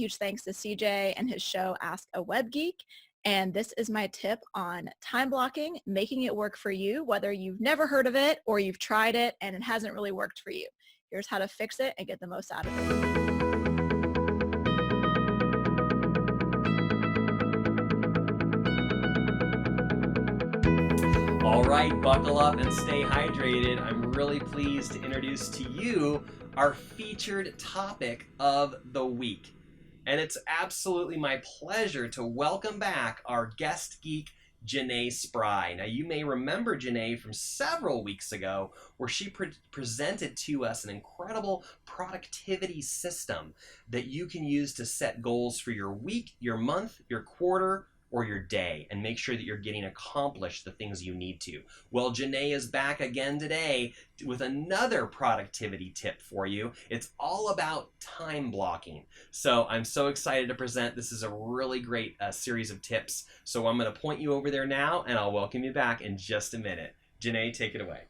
huge thanks to CJ and his show, Ask A Web Geek. And this is my tip on time blocking, making it work for you, whether you've never heard of it or you've tried it and it hasn't really worked for you. Here's how to fix it and get the most out of it. All right, buckle up and stay hydrated. I'm really pleased to introduce to you our featured topic of the week. And it's absolutely my pleasure to welcome back our guest geek, Jenae Spry. Now, you may remember Jenae from several weeks ago where she presented to us an incredible productivity system that you can use to set goals for your week, your month, your quarter, or your day, and make sure that you're getting accomplished the things you need to. Well, Jenae is back again today with another productivity tip for you. It's all about time blocking. So I'm so excited to present. This is a really great series of tips. So I'm going to point you over there now, and I'll welcome you back in just a minute. Jenae, take it away.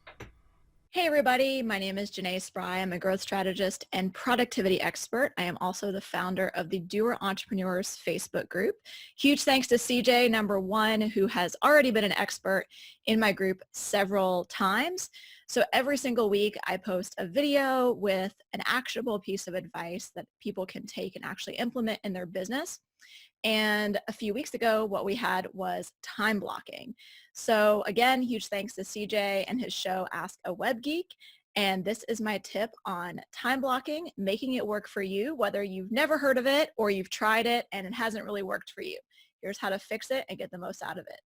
Hey everybody, my name is Jenae Spry. I'm a growth strategist and productivity expert. I am also the founder of the Doer Entrepreneurs Facebook group. Huge thanks to CJ, number one, who has already been an expert in my group several times. So every single week I post a video with an actionable piece of advice that people can take and actually implement in their business. And a few weeks ago, what we had was time blocking. So again, huge thanks to CJ and his show, Ask A Web Geek. And this is my tip on time blocking, making it work for you, whether you've never heard of it or you've tried it and it hasn't really worked for you. Here's how to fix it and get the most out of it.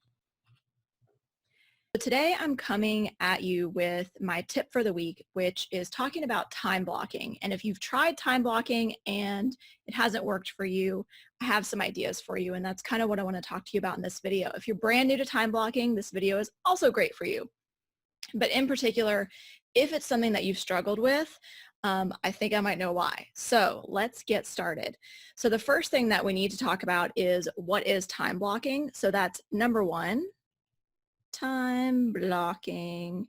So today I'm coming at you with my tip for the week, which is talking about time blocking. And if you've tried time blocking and it hasn't worked for you, I have some ideas for you. And that's kind of what I want to talk to you about in this video. If you're brand new to time blocking, this video is also great for you. But in particular, if it's something that you've struggled with, I think I might know why. So let's get started. So the first thing that we need to talk about is what is time blocking. So that's number one. Time blocking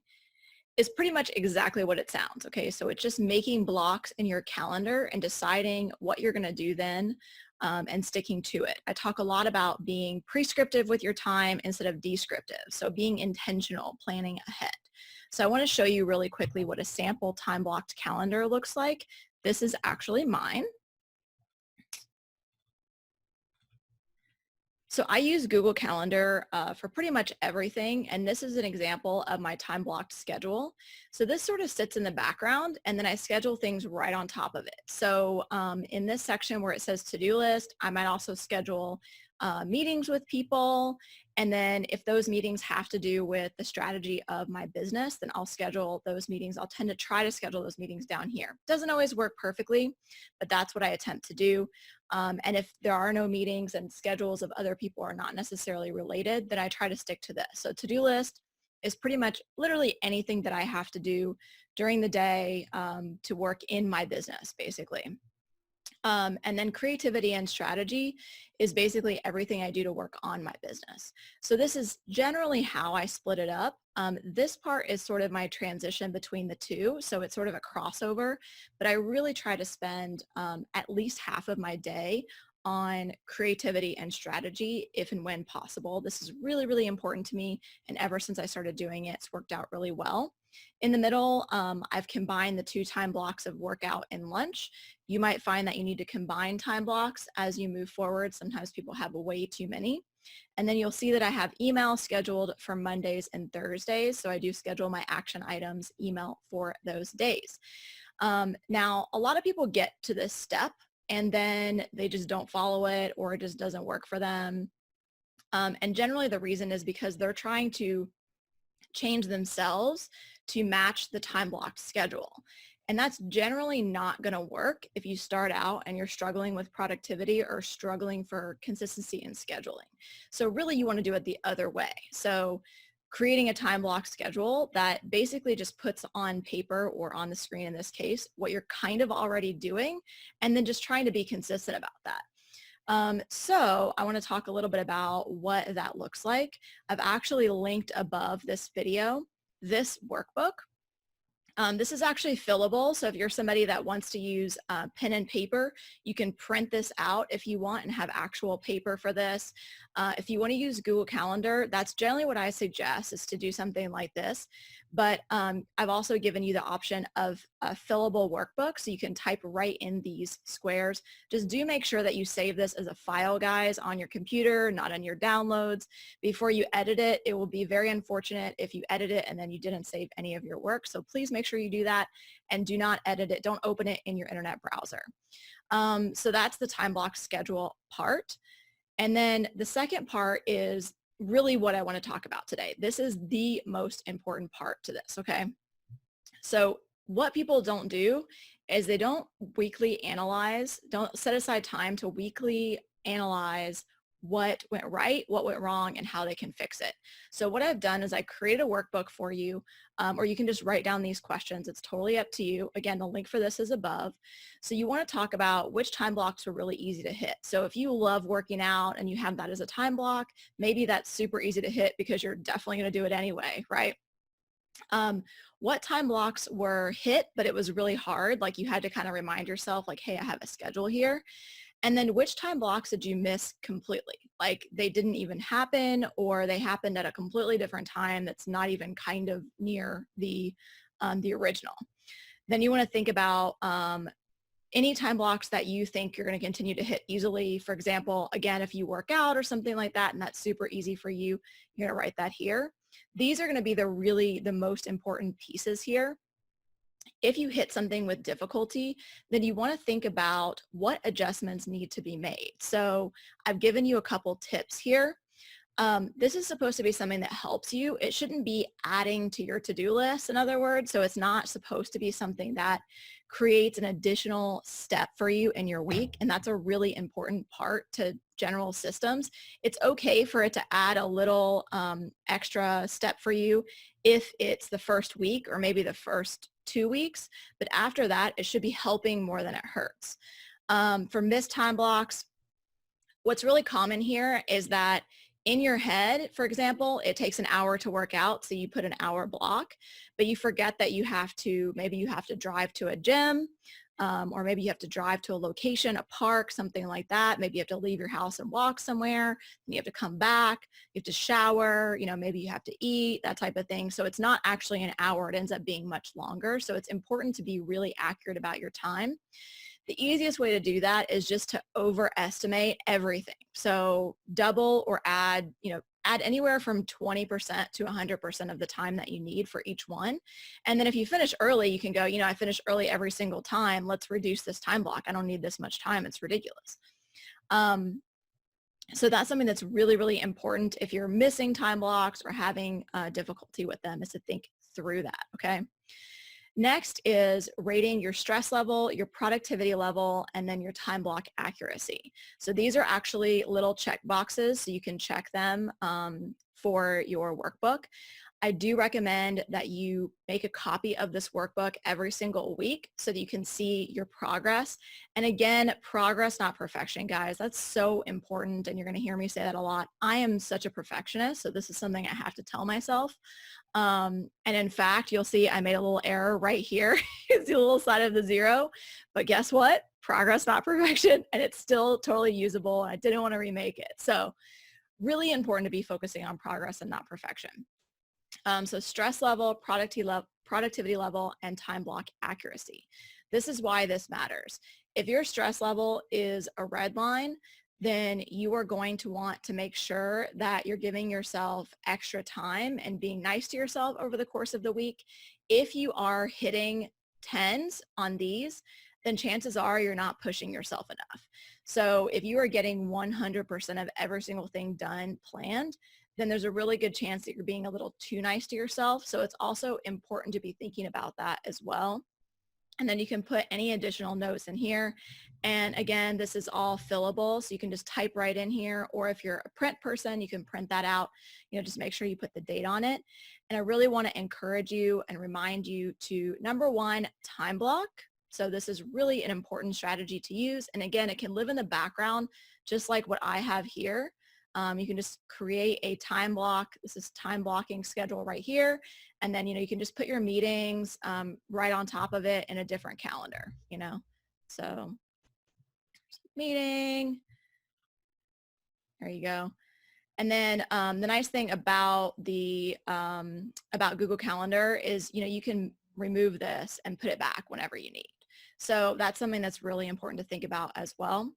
is pretty much exactly what it sounds. Okay, so it's just making blocks in your calendar and deciding what you're going to do then and sticking to it. I talk a lot about being prescriptive with your time instead of descriptive. So being intentional, planning ahead. So I want to show you really quickly what a sample time blocked calendar looks like. This is actually mine. So I use Google Calendar for pretty much everything, and this is an example of my time blocked schedule. So this sort of sits in the background, and then I schedule things right on top of it. So in this section where it says to-do list, I might also schedule meetings with people, and then if those meetings have to do with the strategy of my business, then I'll schedule those meetings. I'll tend to try to schedule those meetings down here. Doesn't always work perfectly, but that's what I attempt to do. And if there are no meetings and schedules of other people are not necessarily related, then I try to stick to this. So to-do list is pretty much literally anything that I have to do during the day to work in my business, basically. And then creativity and strategy is basically everything I do to work on my business. So this is generally how I split it up. This part is sort of my transition between the two. So it's sort of a crossover, but I really try to spend at least half of my day on creativity and strategy if and when possible. This is really, really important to me. And ever since I started doing it, it's worked out really well. In the middle, I've combined the 2 time blocks of workout and lunch. You might find that you need to combine time blocks as you move forward. Sometimes people have way too many. And then you'll see that I have email scheduled for Mondays and Thursdays. So I do schedule my action items email for those days. Now, a lot of people get to this step and then they just don't follow it or it just doesn't work for them. And generally the reason is because they're trying to change themselves to match the time blocked schedule. And that's generally not going to work if you start out and you're struggling with productivity or struggling for consistency in scheduling. So really you want to do it the other way. So creating a time block schedule that basically just puts on paper or on the screen in this case what you're kind of already doing and then just trying to be consistent about that. So I want to talk a little bit about what that looks like. I've actually linked above this video this workbook. This is actually fillable, so if you're somebody that wants to use pen and paper, you can print this out if you want and have actual paper for this. If you want to use Google Calendar, that's generally what I suggest, is to do something like this. But I've also given you the option of a fillable workbook, so you can type right in these squares. Just do make sure that you save this as a file, guys, on your computer, not on your downloads. Before you edit it, it will be very unfortunate if you edit it and then you didn't save any of your work. So please make sure you do that, and do not edit it. Don't open it in your internet browser. So that's the time block schedule part. And then the second part is really what I want to talk about today. This is the most important part to this, okay? So what people don't do is they don't weekly analyze, don't set aside time to weekly analyze what went right, what went wrong, and how they can fix it. So what I've done is I created a workbook for you, or you can just write down these questions. It's totally up to you. Again, the link for this is above. So you want to talk about which time blocks are really easy to hit. So if you love working out and you have that as a time block, maybe that's super easy to hit because you're definitely going to do it anyway, right? What time blocks were hit, but it was really hard? Like you had to kind of remind yourself like, hey, I have a schedule here. And then which time blocks did you miss completely? Like they didn't even happen, or they happened at a completely different time that's not even kind of near the original. Then you want to think about any time blocks that you think you're going to continue to hit easily. For example, again, if you work out or something like that and that's super easy for you, you're going to write that here. These are going to be the most important pieces here. If you hit something with difficulty, then you want to think about what adjustments need to be made. So I've given you a couple tips here. This is supposed to be something that helps you. It shouldn't be adding to your to-do list, in other words. So it's not supposed to be something that creates an additional step for you in your week. And that's a really important part to general systems. It's okay for it to add a little extra step for you if it's the first week or maybe the first 2 weeks. But after that, it should be helping more than it hurts. For missed time blocks, what's really common here is that in your head, for example, it takes an hour to work out, so you put an hour block, but you forget that maybe you have to drive to a gym, or maybe you have to drive to a location, a park, something like that. Maybe you have to leave your house and walk somewhere, and you have to come back, you have to shower, maybe you have to eat, that type of thing. So it's not actually an hour. It ends up being much longer. So it's important to be really accurate about your time. The easiest way to do that is just to overestimate everything. So double or add anywhere from 20% to 100% of the time that you need for each one. And then if you finish early, you can go, I finish early every single time. Let's reduce this time block. I don't need this much time. It's ridiculous. So that's something that's really, really important if you're missing time blocks or having difficulty with them, is to think through that, okay? Next is rating your stress level, your productivity level, and then your time block accuracy. So these are actually little check boxes, so you can check them for your workbook. I do recommend that you make a copy of this workbook every single week so that you can see your progress. And again, progress, not perfection, guys. That's so important, and you're going to hear me say that a lot. I am such a perfectionist, so this is something I have to tell myself. And in fact, you'll see I made a little error right here. It's the little side of the 0. But guess what? Progress, not perfection, and it's still totally usable. I didn't want to remake it. So really important to be focusing on progress and not perfection. So stress level, productivity level, and time block accuracy. This is why this matters. If your stress level is a red line, then you are going to want to make sure that you're giving yourself extra time and being nice to yourself over the course of the week. If you are hitting 10s on these, then chances are you're not pushing yourself enough. So if you are getting 100% of every single thing done planned, then there's a really good chance that you're being a little too nice to yourself. So it's also important to be thinking about that as well. And then you can put any additional notes in here. And again, this is all fillable, so you can just type right in here. Or if you're a print person, you can print that out. Just make sure you put the date on it. And I really want to encourage you and remind you to, number one, time block. So this is really an important strategy to use. And again, it can live in the background, just like what I have here. You can just create a time block. This is time blocking schedule right here. And then, you can just put your meetings right on top of it in a different calendar, So meeting, there you go. And then the nice thing about about Google Calendar is, you can remove this and put it back whenever you need. So that's something that's really important to think about as well.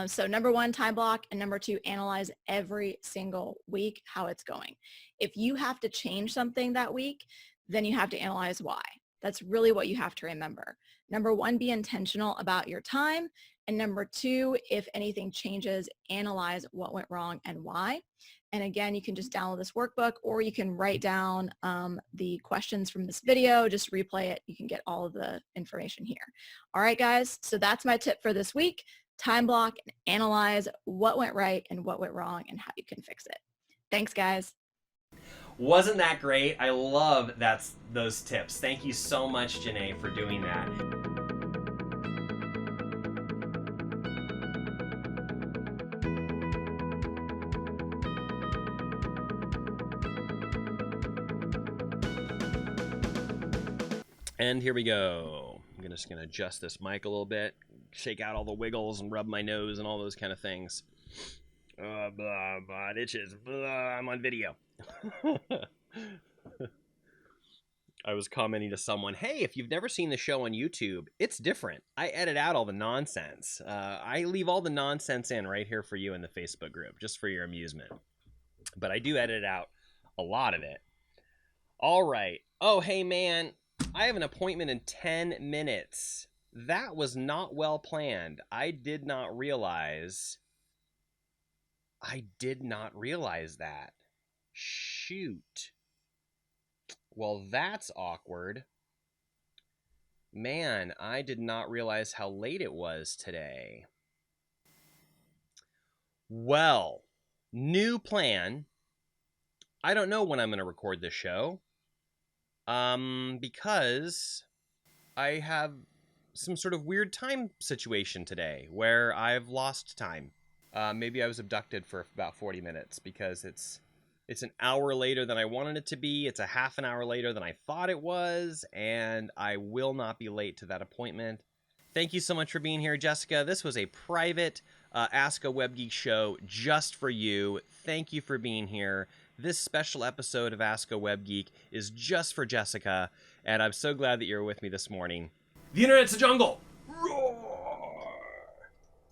So number one, time block, and number two, analyze every single week how it's going. If you have to change something that week, then you have to analyze why. That's really what you have to remember. Number one, be intentional about your time. And number two, if anything changes, analyze what went wrong and why. And again, you can just download this workbook, or you can write down the questions from this video, just replay it. You can get all of the information here. All right, guys, so that's my tip for this week. Time block and analyze what went right and what went wrong and how you can fix it. Thanks, guys. Wasn't that great? I love those tips. Thank you so much, Jenae, for doing that. And here we go. I'm just going to adjust this mic a little bit, shake out all the wiggles and rub my nose and all those kind of things. Blah, blah, it itches. Blah, I'm on video. I was commenting to someone, hey, if you've never seen the show on YouTube, it's different. I edit out all the nonsense. I leave all the nonsense in right here for you in the Facebook group, just for your amusement. But I do edit out a lot of it. All right. Oh, hey, man, I have an appointment in 10 minutes. That was not well planned. I did not realize that. Shoot. Well, that's awkward. Man, I did not realize how late it was today. Well, new plan. I don't know when I'm going to record this show. Because I have some sort of weird time situation today where I've lost time. Maybe I was abducted for about 40 minutes because it's an hour later than I wanted it to be. It's a half an hour later than I thought it was, and I will not be late to that appointment. Thank you so much for being here, Jessica. This was a private Ask a Web Geek show just for you. Thank you for being here. This special episode of Ask a Web Geek is just for Jessica, and I'm so glad that you're with me this morning. The internet's a jungle.